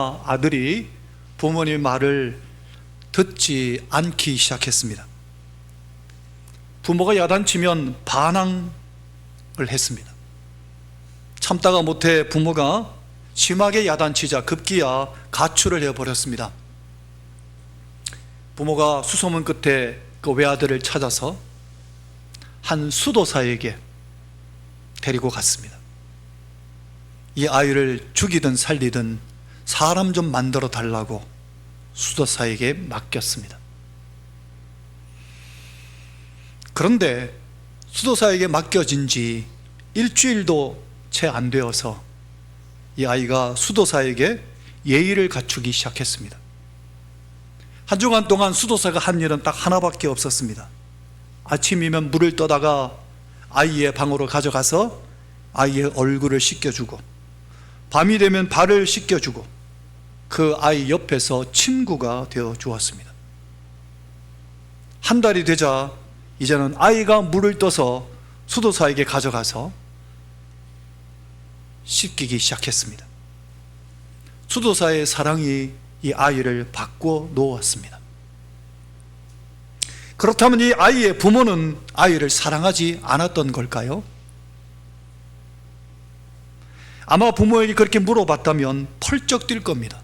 아들이 부모님 말을 듣지 않기 시작했습니다. 부모가 야단치면 반항을 했습니다. 참다가 못해 부모가 심하게 야단치자 급기야 가출을 해버렸습니다. 부모가 수소문 끝에 그 외아들을 찾아서 한 수도사에게 데리고 갔습니다. 이 아이를 죽이든 살리든 사람 좀 만들어 달라고 수도사에게 맡겼습니다. 그런데 수도사에게 맡겨진 지 일주일도 채 안 되어서 이 아이가 수도사에게 예의를 갖추기 시작했습니다. 한 주간 동안 수도사가 한 일은 딱 하나밖에 없었습니다. 아침이면 물을 떠다가 아이의 방으로 가져가서 아이의 얼굴을 씻겨주고, 밤이 되면 발을 씻겨주고, 그 아이 옆에서 친구가 되어 주었습니다. 한 달이 되자 이제는 아이가 물을 떠서 수도사에게 가져가서 씻기기 시작했습니다. 수도사의 사랑이 이 아이를 바꿔 놓았습니다. 그렇다면 이 아이의 부모는 아이를 사랑하지 않았던 걸까요? 아마 부모에게 그렇게 물어봤다면 펄쩍 뛸 겁니다.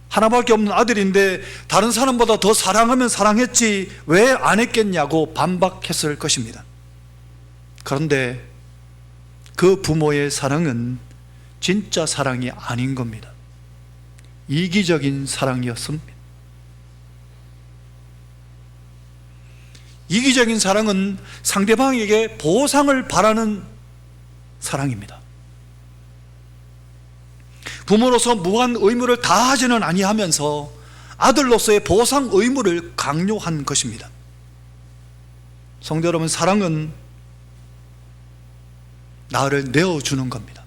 하나밖에 없는 아들인데 다른 사람보다 더 사랑하면 사랑했지 왜 안 했겠냐고 반박했을 것입니다. 그런데 그 부모의 사랑은 진짜 사랑이 아닌 겁니다. 이기적인 사랑이었습니다. 이기적인 사랑은 상대방에게 보상을 바라는 사랑입니다. 부모로서 무한 의무를 다하지는 아니하면서 아들로서의 보상 의무를 강요한 것입니다. 성도 여러분, 사랑은 나를 내어주는 겁니다.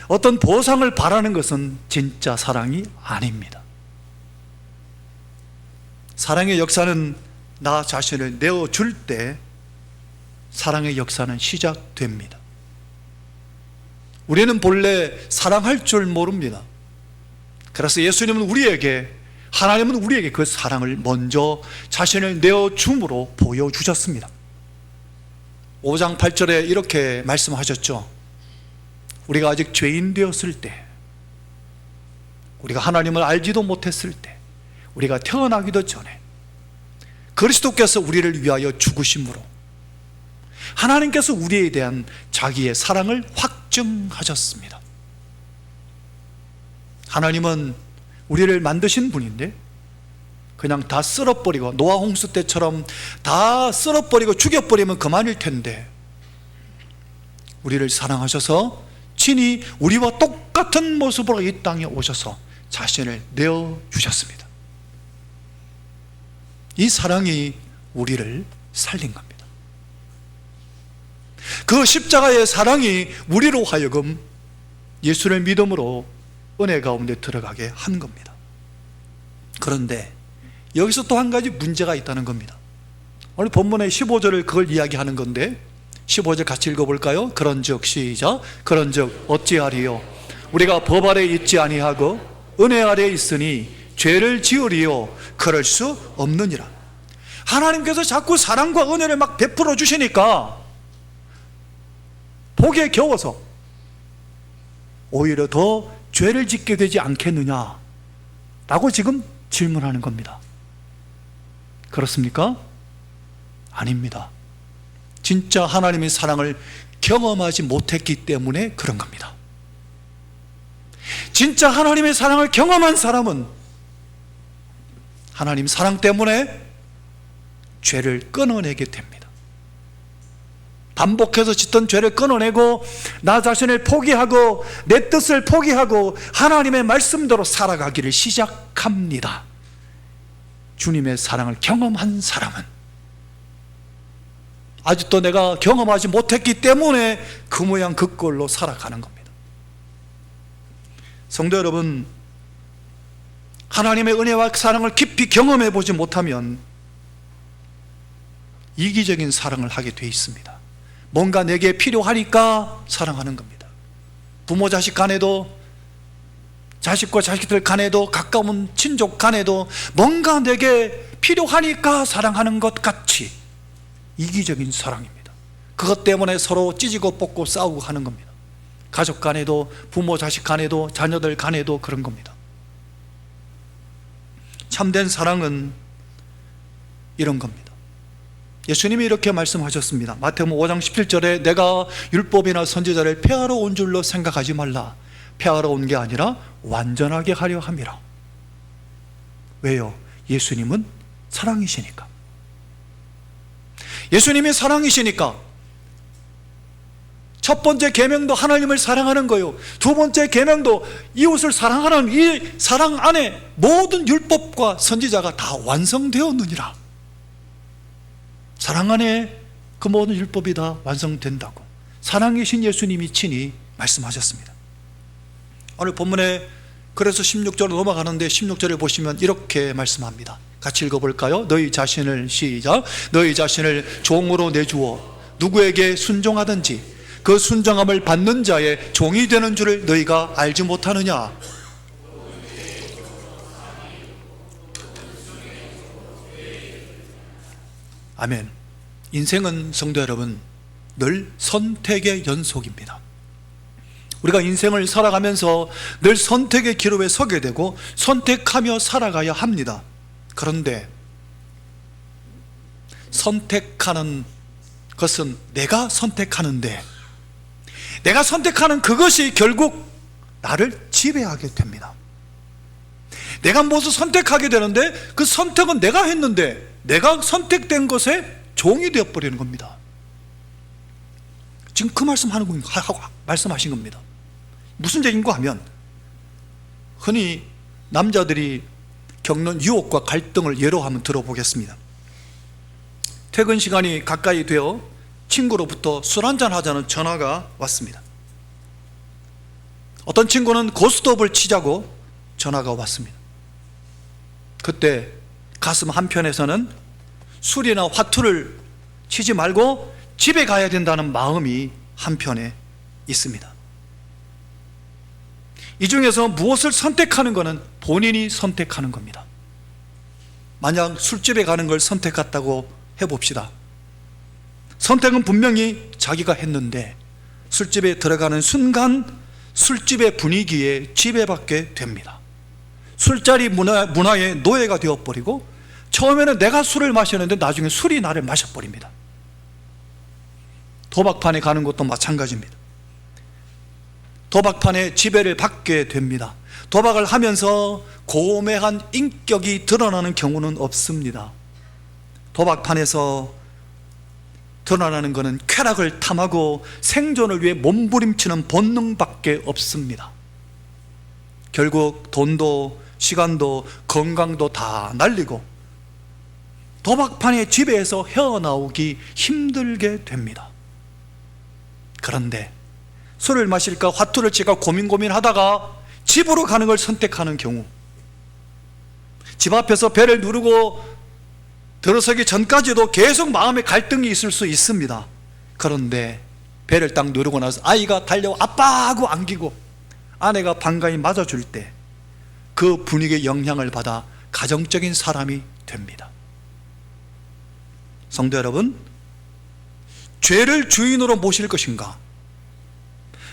어떤 보상을 바라는 것은 진짜 사랑이 아닙니다. 사랑의 역사는 나 자신을 내어줄 때 사랑의 역사는 시작됩니다. 우리는 본래 사랑할 줄 모릅니다. 그래서 예수님은 하나님은 우리에게 그 사랑을 먼저 자신을 내어줌으로 보여주셨습니다. 5장 8절에 이렇게 말씀하셨죠. 우리가 아직 죄인 되었을 때, 우리가 하나님을 알지도 못했을 때, 우리가 태어나기도 전에 그리스도께서 우리를 위하여 죽으심으로 하나님께서 우리에 대한 자기의 사랑을 확증하셨습니다. 하나님은 우리를 만드신 분인데 그냥 다 쓸어버리고, 노아 홍수 때처럼 다 쓸어버리고 죽여버리면 그만일 텐데 우리를 사랑하셔서 친히 우리와 똑같은 모습으로 이 땅에 오셔서 자신을 내어주셨습니다. 이 사랑이 우리를 살린 겁니다. 그 십자가의 사랑이 우리로 하여금 예수를 믿음으로 은혜 가운데 들어가게 한 겁니다. 그런데 여기서 또 한 가지 문제가 있다는 겁니다. 오늘 본문의 15절을 그걸 이야기하는 건데 15절 같이 읽어볼까요? 그런즉 시작. 그런즉 어찌하리요? 우리가 법 아래 있지 아니하고 은혜 아래 있으니 죄를 지으리요? 그럴 수 없느니라. 하나님께서 자꾸 사랑과 은혜를 막 베풀어 주시니까 복에 겨워서 오히려 더 죄를 짓게 되지 않겠느냐라고 지금 질문하는 겁니다. 그렇습니까? 아닙니다. 진짜 하나님의 사랑을 경험하지 못했기 때문에 그런 겁니다. 진짜 하나님의 사랑을 경험한 사람은 하나님 사랑 때문에 죄를 끊어내게 됩니다. 반복해서 짓던 죄를 끊어내고 나 자신을 포기하고 내 뜻을 포기하고 하나님의 말씀대로 살아가기를 시작합니다. 주님의 사랑을 경험한 사람은 아직도 내가 경험하지 못했기 때문에 그 모양 그 꼴로 살아가는 겁니다. 성도 여러분, 하나님의 은혜와 사랑을 깊이 경험해 보지 못하면 이기적인 사랑을 하게 돼 있습니다. 뭔가 내게 필요하니까 사랑하는 겁니다. 부모 자식 간에도 자식과 자식들 간에도 가까운 친족 간에도 뭔가 내게 필요하니까 사랑하는 것 같이 이기적인 사랑입니다. 그것 때문에 서로 찢고 뽑고 싸우고 하는 겁니다. 가족 간에도, 부모 자식 간에도, 자녀들 간에도 그런 겁니다. 참된 사랑은 이런 겁니다. 예수님이 이렇게 말씀하셨습니다. 마태복음 5장 17절에 내가 율법이나 선지자를 폐하러 온 줄로 생각하지 말라. 폐하러 온 게 아니라 완전하게 하려 함이라. 왜요? 예수님은 사랑이시니까. 예수님이 사랑이시니까 첫 번째 계명도 하나님을 사랑하는 거요, 두 번째 계명도 이웃을 사랑하는 이 사랑 안에 모든 율법과 선지자가 다 완성되었느니라. 사랑 안에 그 모든 율법이 다 완성된다고 사랑이신 예수님이 친히 말씀하셨습니다. 오늘 본문에 그래서 16절로 넘어가는데 16절에 보시면 이렇게 말씀합니다. 같이 읽어볼까요? 너희 자신을, 시작, 너희 자신을 종으로 내주어 누구에게 순종하든지 그 순종함을 받는 자의 종이 되는 줄을 너희가 알지 못하느냐. 아멘. 인생은 성도 여러분 늘 선택의 연속입니다. 우리가 인생을 살아가면서 늘 선택의 기로에 서게 되고 선택하며 살아가야 합니다. 그런데 선택하는 것은 내가 선택하는데 내가 선택하는 그것이 결국 나를 지배하게 됩니다. 내가 무엇을 선택하게 되는데 그 선택은 내가 했는데 내가 선택된 것에 종이 되어버리는 겁니다. 지금 그 말씀하신 겁니다. 무슨 얘기인가 하면 흔히 남자들이 겪는 유혹과 갈등을 예로 한번 들어보겠습니다. 퇴근 시간이 가까이 되어 친구로부터 술 한잔 하자는 전화가 왔습니다. 어떤 친구는 고스톱을 치자고 전화가 왔습니다. 그때 가슴 한편에서는 술이나 화투를 치지 말고 집에 가야 된다는 마음이 한편에 있습니다. 이 중에서 무엇을 선택하는 것은 본인이 선택하는 겁니다. 만약 술집에 가는 걸 선택했다고 해봅시다. 선택은 분명히 자기가 했는데 술집에 들어가는 순간 술집의 분위기에 지배받게 됩니다. 술자리 문화의 노예가 되어버리고 처음에는 내가 술을 마셨는데 나중에 술이 나를 마셔버립니다. 도박판에 가는 것도 마찬가지입니다. 도박판에 지배를 받게 됩니다. 도박을 하면서 고매한 인격이 드러나는 경우는 없습니다. 도박판에서 드러나는 것은 쾌락을 탐하고 생존을 위해 몸부림치는 본능밖에 없습니다. 결국 돈도 시간도 건강도 다 날리고 도박판의 지배에서 헤어나오기 힘들게 됩니다. 그런데 술을 마실까 화투를 칠까 고민하다가 집으로 가는 걸 선택하는 경우, 집 앞에서 벨을 누르고 들어서기 전까지도 계속 마음의 갈등이 있을 수 있습니다. 그런데 벨을 딱 누르고 나서 아이가 달려와 아빠 하고 안기고 아내가 반가이 맞아줄 때 그 분위기의 영향을 받아 가정적인 사람이 됩니다. 성도 여러분, 죄를 주인으로 모실 것인가?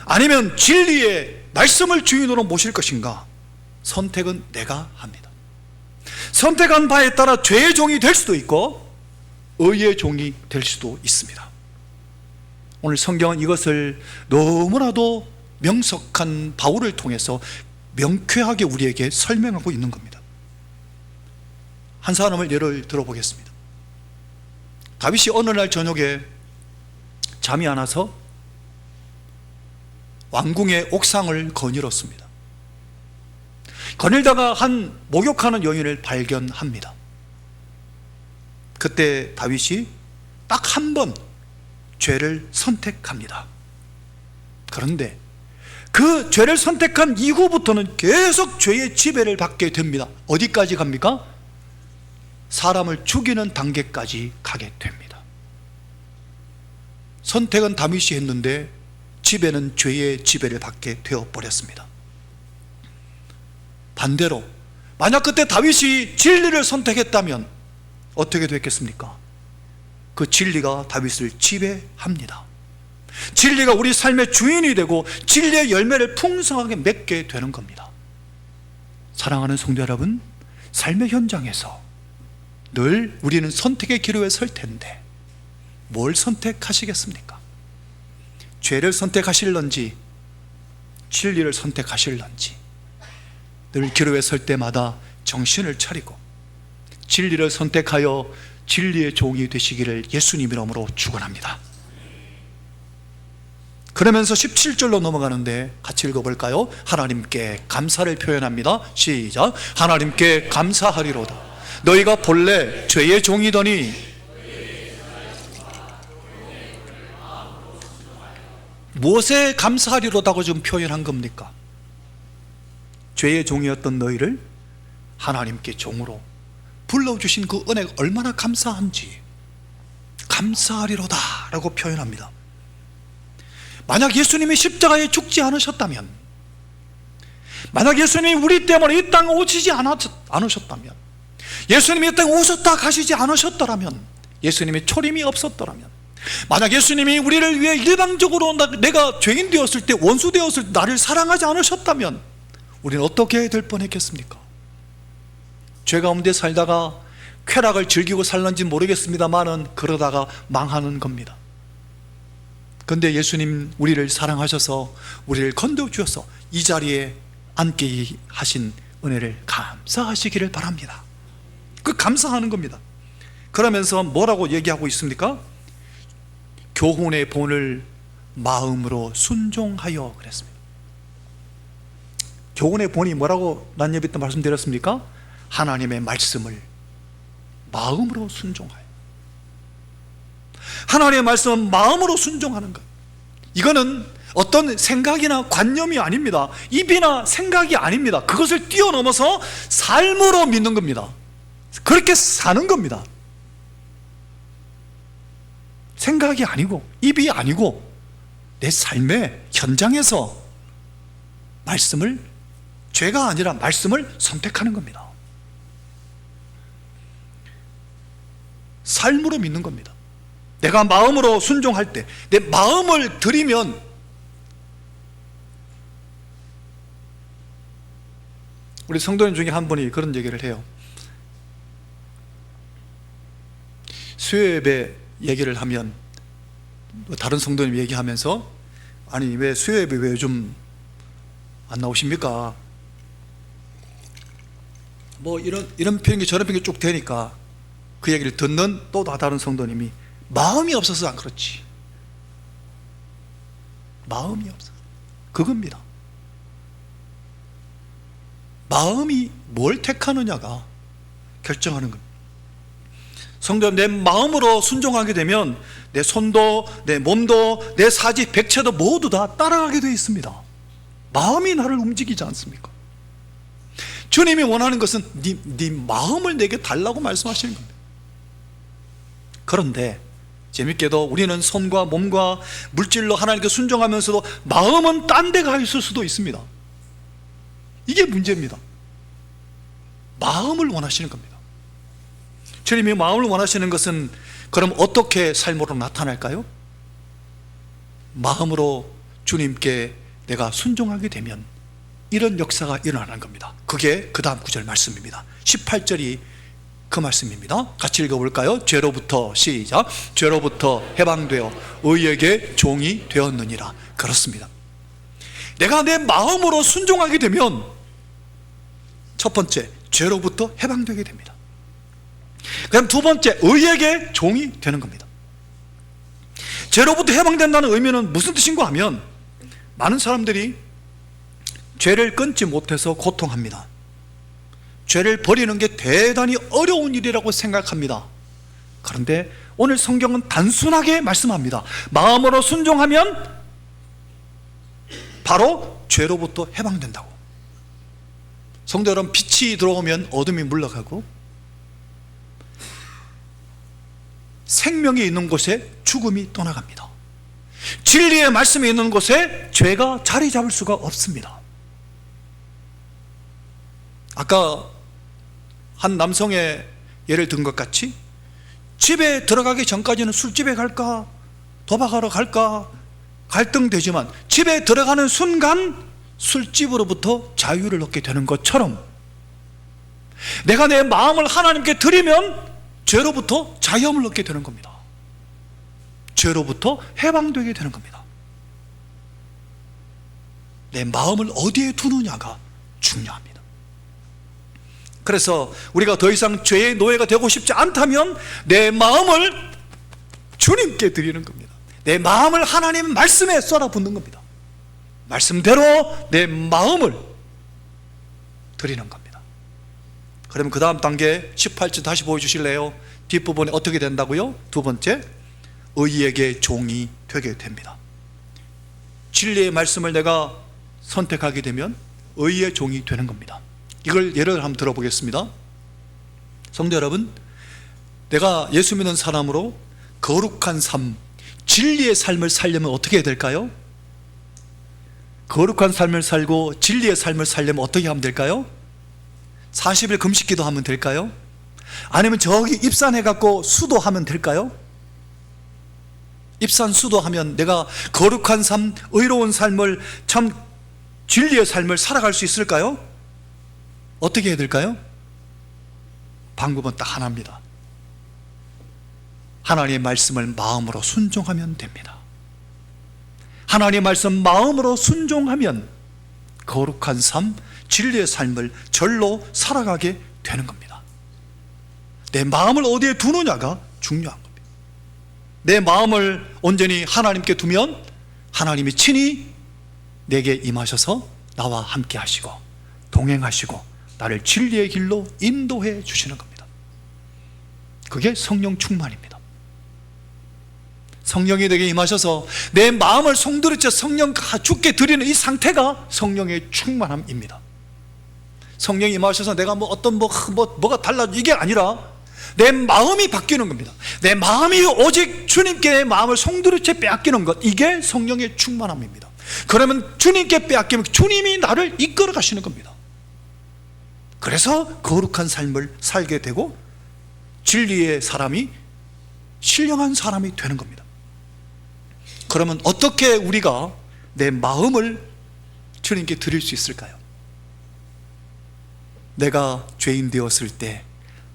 아니면 진리의 말씀을 주인으로 모실 것인가? 선택은 내가 합니다. 선택한 바에 따라 죄의 종이 될 수도 있고 의의 종이 될 수도 있습니다. 오늘 성경은 이것을 너무나도 명석한 바울을 통해서 명쾌하게 우리에게 설명하고 있는 겁니다. 한 사람을 예를 들어보겠습니다. 다윗이 어느 날 저녁에 잠이 안 와서 왕궁의 옥상을 거닐었습니다. 거닐다가 한 목욕하는 여인을 발견합니다. 그때 다윗이 딱 한 번 죄를 선택합니다. 그런데 그 죄를 선택한 이후부터는 계속 죄의 지배를 받게 됩니다. 어디까지 갑니까? 사람을 죽이는 단계까지 가게 됩니다. 선택은 다윗이 했는데 지배는 죄의 지배를 받게 되어버렸습니다. 반대로 만약 그때 다윗이 진리를 선택했다면 어떻게 됐겠습니까? 그 진리가 다윗을 지배합니다. 진리가 우리 삶의 주인이 되고 진리의 열매를 풍성하게 맺게 되는 겁니다. 사랑하는 성도 여러분, 삶의 현장에서 늘 우리는 선택의 기로에 설 텐데 뭘 선택하시겠습니까? 죄를 선택하실런지 진리를 선택하실런지 늘 기로에 설 때마다 정신을 차리고 진리를 선택하여 진리의 종이 되시기를 예수님 이름으로 축원합니다. 그러면서 17절로 넘어가는데 같이 읽어볼까요? 하나님께 감사를 표현합니다. 시작. 하나님께 감사하리로다. 너희가 본래 죄의 종이더니 무엇에 감사하리로다고 지금 표현한 겁니까? 죄의 종이었던 너희를 하나님께 종으로 불러주신 그 은혜가 얼마나 감사한지 감사하리로다 라고 표현합니다. 만약 예수님이 십자가에 죽지 않으셨다면, 만약 예수님이 우리 때문에 이 땅에 오시지 않으셨다면, 예수님이 이 땅에 오셨다 가시지 않으셨더라면, 예수님의 초림이 없었더라면, 만약 예수님이 우리를 위해 일방적으로 내가 죄인 되었을 때, 원수 되었을 때 나를 사랑하지 않으셨다면 우리는 어떻게 될 뻔했겠습니까? 죄 가운데 살다가 쾌락을 즐기고 살는지 모르겠습니다만은 그러다가 망하는 겁니다. 그런데 예수님 우리를 사랑하셔서 우리를 건져주셔서 이 자리에 앉게 하신 은혜를 감사하시기를 바랍니다. 그 감사하는 겁니다. 그러면서 뭐라고 얘기하고 있습니까? 교훈의 본을 마음으로 순종하여 그랬습니다. 교훈의 본이 뭐라고 난 예배 때 말씀드렸습니까? 하나님의 말씀을 마음으로 순종하여, 하나님의 말씀은 마음으로 순종하는 것. 이거는 어떤 생각이나 관념이 아닙니다. 입이나 생각이 아닙니다. 그것을 뛰어넘어서 삶으로 믿는 겁니다. 그렇게 사는 겁니다. 생각이 아니고 입이 아니고 내 삶의 현장에서 말씀을, 죄가 아니라 말씀을 선택하는 겁니다. 삶으로 믿는 겁니다. 내가 마음으로 순종할 때, 내 마음을 들이면 우리 성도님 중에 한 분이 그런 얘기를 해요. 수요예배 얘기를 하면 다른 성도님 얘기하면서, 아니 왜 수요예배 왜 요즘 안 나오십니까? 뭐 이런 편기 저런 편기 쭉 되니까 그 얘기를 듣는 또 다른 성도님이 마음이 없어서 안 그렇지. 마음이 없어서. 그겁니다. 마음이 뭘 택하느냐가 결정하는 겁니다. 성도, 내 마음으로 순종하게 되면 내 손도, 내 몸도, 내 사지, 백체도 모두 다 따라가게 되어 있습니다. 마음이 나를 움직이지 않습니까? 주님이 원하는 것은 네 마음을 내게 달라고 말씀하시는 겁니다. 그런데 재밌게도 우리는 손과 몸과 물질로 하나님께 순종하면서도 마음은 딴 데 가 있을 수도 있습니다. 이게 문제입니다. 마음을 원하시는 겁니다. 주님이 마음을 원하시는 것은 그럼 어떻게 삶으로 나타날까요? 마음으로 주님께 내가 순종하게 되면 이런 역사가 일어나는 겁니다. 그게 그 다음 구절 말씀입니다. 18절이 그 말씀입니다. 같이 읽어볼까요? 죄로부터, 시작. 죄로부터 해방되어 의에게 종이 되었느니라. 그렇습니다. 내가 내 마음으로 순종하게 되면 첫 번째, 죄로부터 해방되게 됩니다. 그럼 두 번째, 의에게 종이 되는 겁니다. 죄로부터 해방된다는 의미는 무슨 뜻인가 하면, 많은 사람들이 죄를 끊지 못해서 고통합니다. 죄를 버리는 게 대단히 어려운 일이라고 생각합니다. 그런데 오늘 성경은 단순하게 말씀합니다. 마음으로 순종하면 바로 죄로부터 해방된다고. 성도 여러분, 빛이 들어오면 어둠이 물러가고 생명이 있는 곳에 죽음이 떠나갑니다. 진리의 말씀이 있는 곳에 죄가 자리 잡을 수가 없습니다. 아까 한 남성의 예를 든 것 같이 집에 들어가기 전까지는 술집에 갈까 도박하러 갈까 갈등되지만 집에 들어가는 순간 술집으로부터 자유를 얻게 되는 것처럼 내가 내 마음을 하나님께 드리면 죄로부터 자유함을 얻게 되는 겁니다. 죄로부터 해방되게 되는 겁니다. 내 마음을 어디에 두느냐가 중요합니다. 그래서 우리가 더 이상 죄의 노예가 되고 싶지 않다면 내 마음을 주님께 드리는 겁니다. 내 마음을 하나님 말씀에 쏟아붓는 겁니다. 말씀대로 내 마음을 드리는 겁니다. 그러면 그 다음 단계 18절 다시 보여주실래요? 뒷부분에 어떻게 된다고요? 두 번째, 의의에게 종이 되게 됩니다. 진리의 말씀을 내가 선택하게 되면 의의 종이 되는 겁니다. 이걸 예를 한번 들어보겠습니다. 성도 여러분, 내가 예수 믿는 사람으로 거룩한 삶, 진리의 삶을 살려면 어떻게 해야 될까요? 거룩한 삶을 살고 진리의 삶을 살려면 어떻게 하면 될까요? 40일 금식기도 하면 될까요? 아니면 저기 입산해갖고 수도하면 될까요? 입산 수도하면 내가 거룩한 삶, 의로운 삶을 참 진리의 삶을 살아갈 수 있을까요? 어떻게 해야 될까요? 방법은 딱 하나입니다. 하나님의 말씀을 마음으로 순종하면 됩니다. 하나님의 말씀 마음으로 순종하면 거룩한 삶, 진리의 삶을 절로 살아가게 되는 겁니다. 내 마음을 어디에 두느냐가 중요한 겁니다. 내 마음을 온전히 하나님께 두면 하나님이 친히 내게 임하셔서 나와 함께 하시고 동행하시고 나를 진리의 길로 인도해 주시는 겁니다. 그게 성령 충만입니다. 성령이 내게 임하셔서 내 마음을 송두리째 성령과 주께 드리는 이 상태가 성령의 충만함입니다. 성령이 임하셔서 내가 뭐가 달라 이게 아니라 내 마음이 바뀌는 겁니다. 내 마음이 오직 주님께 내 마음을 송두리째 빼앗기는 것, 이게 성령의 충만함입니다. 그러면 주님께 빼앗기면 주님이 나를 이끌어 가시는 겁니다. 그래서 거룩한 삶을 살게 되고 진리의 사람이 신령한 사람이 되는 겁니다. 그러면 어떻게 우리가 내 마음을 주님께 드릴 수 있을까요? 내가 죄인 되었을 때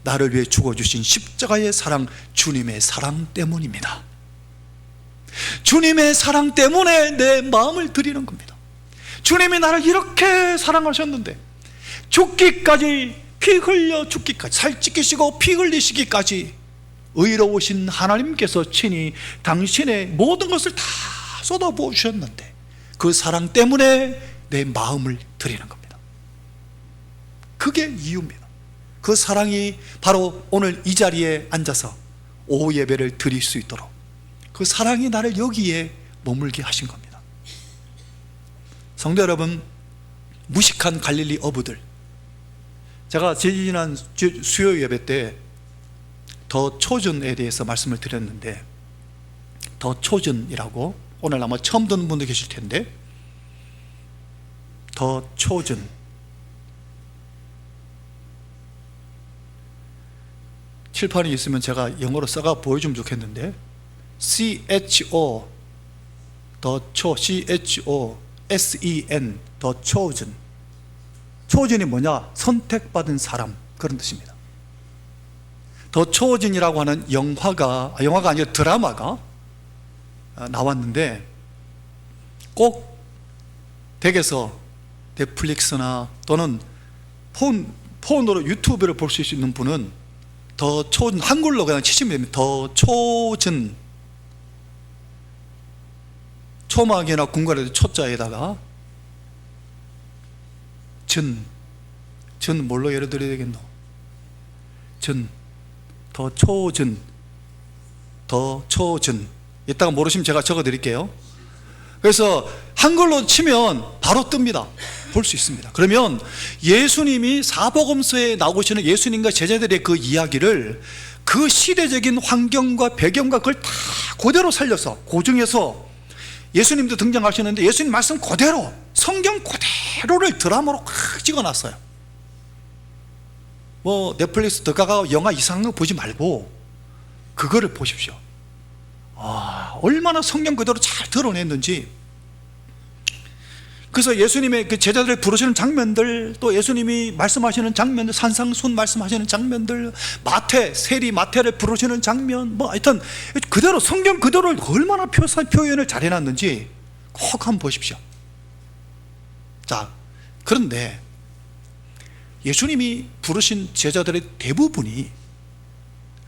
나를 위해 죽어주신 십자가의 사랑, 주님의 사랑 때문입니다. 주님의 사랑 때문에 내 마음을 드리는 겁니다. 주님이 나를 이렇게 사랑하셨는데 죽기까지, 피 흘려 죽기까지, 살 찢기시고 피 흘리시기까지 의로우신 하나님께서 친히 당신의 모든 것을 다 쏟아부어 주셨는데 그 사랑 때문에 내 마음을 드리는 겁니다. 그게 이유입니다. 그 사랑이 바로 오늘 이 자리에 앉아서 오후 예배를 드릴 수 있도록 그 사랑이 나를 여기에 머물게 하신 겁니다. 성도 여러분, 무식한 갈릴리 어부들, 제가 지난 수요 예배 때 더 초전에 대해서 말씀을 드렸는데, 더 초전이라고 오늘 아마 처음 듣는 분도 계실 텐데, 더 초전, 칠판이 있으면 제가 영어로 써가 보여주면 좋겠는데, CHO, 더 초, CHOSEN, 더 chosen. chosen이 뭐냐? 선택받은 사람, 그런 뜻입니다. 더 chosen이라고 하는 영화가 아니라 드라마가 나왔는데, 꼭 댁에서 넷플릭스나 또는 폰으로 유튜브를 볼 수 있는 분은 더 초전, 한글로 그냥 치시면 됩니다. 더 초전, 초막이나 궁궐에도 초자에다가 전 뭘로 예를 들어야 되겠노? 더 초전. 이따가 모르시면 제가 적어 드릴게요. 그래서 한글로 치면 바로 뜹니다. 볼 수 있습니다. 그러면 예수님이 사복음서에 나오시는 예수님과 제자들의 그 이야기를 그 시대적인 환경과 배경과 그걸 다 그대로 살려서, 그 중에서 예수님도 등장하시는데 예수님 말씀 그대로, 성경 그대로를 드라마로 확 찍어놨어요. 뭐 넷플릭스 들어가가 영화 이상한 거 보지 말고 그거를 보십시오. 얼마나 성경 그대로 잘 드러냈는지. 그래서 예수님의 그 제자들을 부르시는 장면들, 또 예수님이 말씀하시는 장면들, 산상순 말씀하시는 장면들, 세리 마태를 부르시는 장면, 뭐 하여튼 그대로 성경 그대로 얼마나 표현을 잘 해놨는지 꼭 한번 보십시오. 자, 그런데 예수님이 부르신 제자들의 대부분이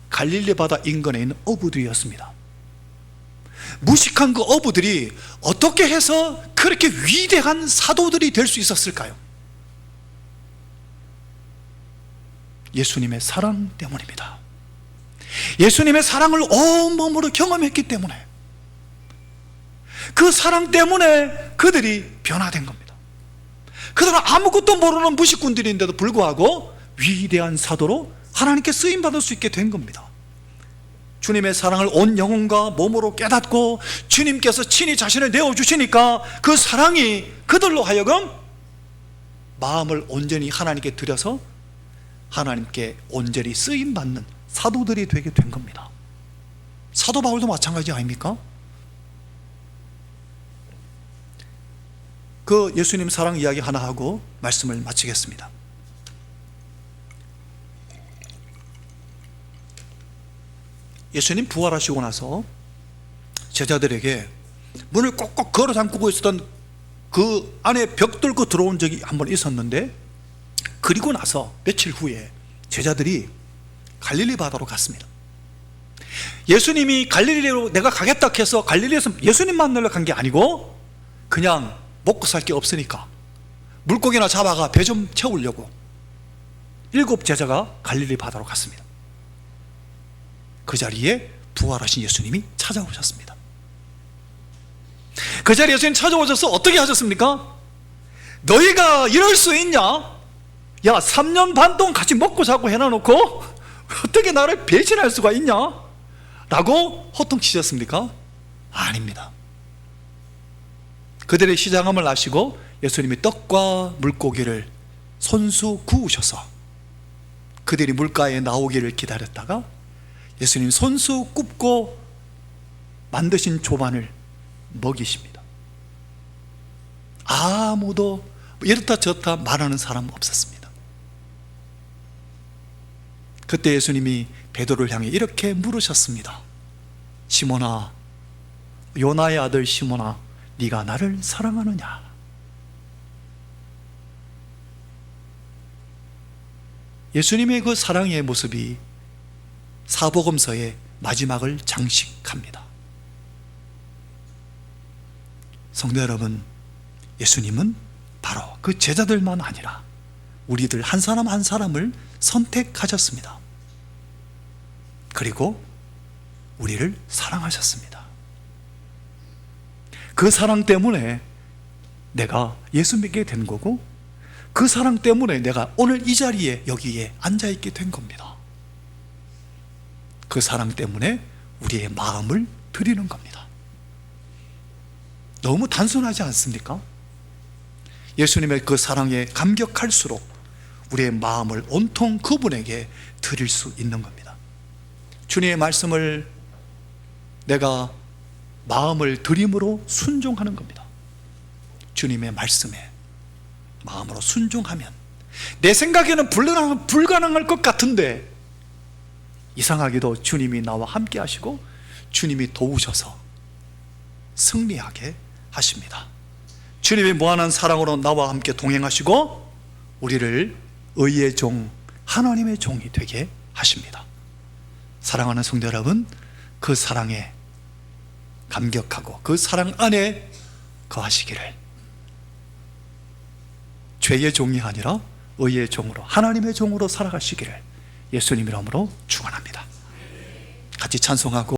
갈릴리 바다 인근에 있는 어부들이었습니다. 무식한 그 어부들이 어떻게 해서 그렇게 위대한 사도들이 될 수 있었을까요? 예수님의 사랑 때문입니다. 예수님의 사랑을 온몸으로 경험했기 때문에, 그 사랑 때문에 그들이 변화된 겁니다. 그들은 아무것도 모르는 무식꾼들인데도 불구하고 위대한 사도로 하나님께 쓰임받을 수 있게 된 겁니다. 주님의 사랑을 온 영혼과 몸으로 깨닫고 주님께서 친히 자신을 내어주시니까 그 사랑이 그들로 하여금 마음을 온전히 하나님께 드려서 하나님께 온전히 쓰임받는 사도들이 되게 된 겁니다. 사도 바울도 마찬가지 아닙니까? 그 예수님 사랑 이야기 하나 하고 말씀을 마치겠습니다. 예수님 부활하시고 나서 제자들에게 문을 꼭꼭 걸어 잠그고 있었던 그 안에 벽 뚫고 들어온 적이 한번 있었는데, 그리고 나서 며칠 후에 제자들이 갈릴리 바다로 갔습니다. 예수님이 갈릴리로 내가 가겠다 해서 갈릴리에서 예수님 만나러 간 게 아니고 그냥 먹고 살 게 없으니까 물고기나 잡아가 배 좀 채우려고 7 제자가 갈릴리 바다로 갔습니다. 그 자리에 부활하신 예수님이 찾아오셨습니다. 그 자리에 예수님 찾아오셔서 어떻게 하셨습니까? 너희가 이럴 수 있냐? 야, 3년 반 동안 같이 먹고 자고 해놔놓고 어떻게 나를 배신할 수가 있냐? 라고 호통치셨습니까? 아닙니다. 그들의 시장함을 아시고 예수님이 떡과 물고기를 손수 구우셔서 그들이 물가에 나오기를 기다렸다가 예수님 손수 굽고 만드신 조반을 먹이십니다. 아무도 이렇다 저렇다 말하는 사람 없었습니다. 그때 예수님이 베드로를 향해 이렇게 물으셨습니다. 시몬아, 요나의 아들 시몬아, 네가 나를 사랑하느냐? 예수님의 그 사랑의 모습이 사복음서의 마지막을 장식합니다. 성도 여러분, 예수님은 바로 그 제자들만 아니라 우리들 한 사람 한 사람을 선택하셨습니다. 그리고 우리를 사랑하셨습니다. 그 사랑 때문에 내가 예수 믿게 된 거고, 그 사랑 때문에 내가 오늘 이 자리에 여기에 앉아있게 된 겁니다. 그 사랑 때문에 우리의 마음을 드리는 겁니다. 너무 단순하지 않습니까? 예수님의 그 사랑에 감격할수록 우리의 마음을 온통 그분에게 드릴 수 있는 겁니다. 주님의 말씀을 내가 마음을 드림으로 순종하는 겁니다. 주님의 말씀에 마음으로 순종하면, 내 생각에는 불가능할 것 같은데 이상하게도 주님이 나와 함께 하시고 주님이 도우셔서 승리하게 하십니다. 주님이 무한한 사랑으로 나와 함께 동행하시고 우리를 의의 종, 하나님의 종이 되게 하십니다. 사랑하는 성도 여러분, 그 사랑에 감격하고 그 사랑 안에 거하시기를, 죄의 종이 아니라 의의 종으로, 하나님의 종으로 살아가시기를 예수님 이름으로 축원합니다. 같이 찬송하고